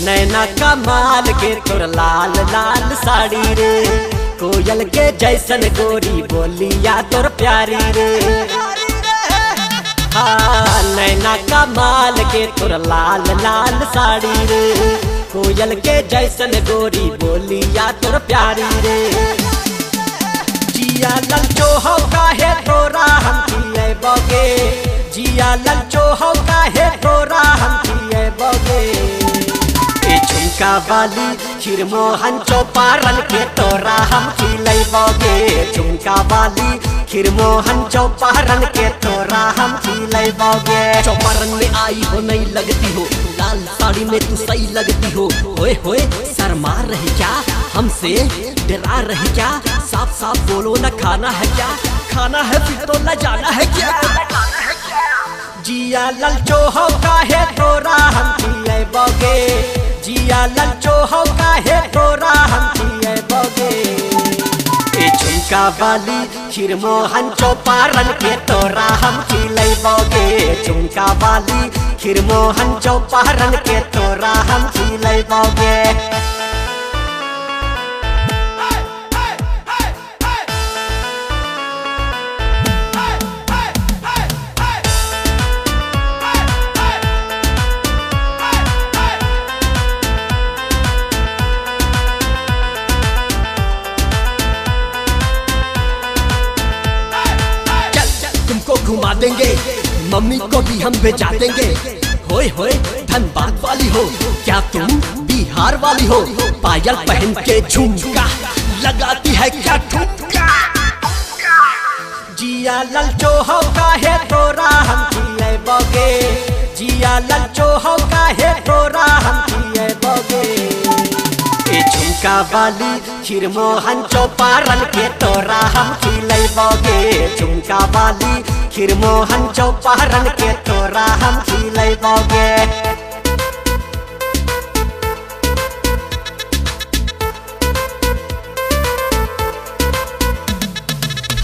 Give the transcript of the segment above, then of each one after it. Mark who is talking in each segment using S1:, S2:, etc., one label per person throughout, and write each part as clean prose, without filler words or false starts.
S1: नैना कमाल के तोर लाल लाल साड़ी रे, कोयल के जैसन गोरी बोलिया तोर प्यारी रे। हाँ नैना कमाल के तोर लाल लाल साड़ी रे, कोयल के जैसन गोरी बोलिया तोर प्यारी रे। जिया ललचो हो काहे तोरा हम पिए बगे, जिया ललचो हो काहे तोरा हम पिए बगे। ए झुमका वाली खीर मोहन चौपारण के तोरा हम खिलै बगे, झुमका वाली खीर मोहन चौपारण के तोरा हम खिलै बगे।
S2: चौपारण में आई हो नहीं लगती हो, लाल साड़ी में तू सही लगती हो। होए होए शर्मा रही क्या, हमसे डरा रही क्या, साफ साफ बोलो न खाना है क्या, खाना है फिर तो न जाना है क्या।
S1: जिया ललचो हो काहे तोरा हम पिए बगे, जिया ललचो हो काहे तोरा हम पिए बगे। ए झुमका वाली खीर मोहन चौपारण के तोरा हम खिलै बगे, झुमका वाली खीर मोहन चौपारण के तोरा हम खिलै बगे।
S2: तुमको घुमा देंगे, मम्मी को भी हम भेजा देंगे। होए होए धनबाद वाली हो क्या तुम बिहार वाली हो, पायल पहन के झुमका लगाती है क्या ठुमका।
S1: जिया ललचो हो काहे तोरा हम पिए बगे, जिया ललचो हो काहे तोरा हम पिए बगे। ए झुमका वाली खीर मोहन चौपारण के तोरा हम खिलै बगे, झुमका वाली खीर मोहन चौपारण के तोरा हम खिलै बगे।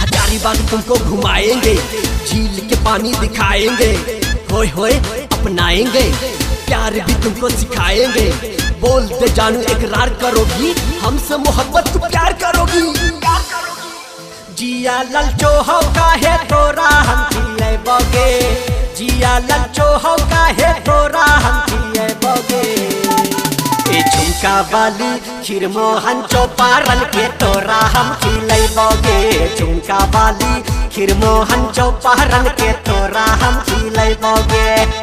S2: हजारीबाग तुमको घुमाएंगे, झील के पानी दिखाएंगे। होए होए अपनाएंगे, प्यार भी तुमको सिखाएंगे। बोल दे जानू इकरार करोगी, हमसे मोहब्बत तू प्यार करोगी।
S1: जिया ललचो हो काहे तोरा हम पिए बगे, जिया ललचो हो काहे तोरा हम पिए बगे। ए झुमका वाली खीर मोहन चौपारण के तोरा हम खिलै बगे, झुमका वाली खीर मोहन चौपारण के तोरा हम खिलै बगे।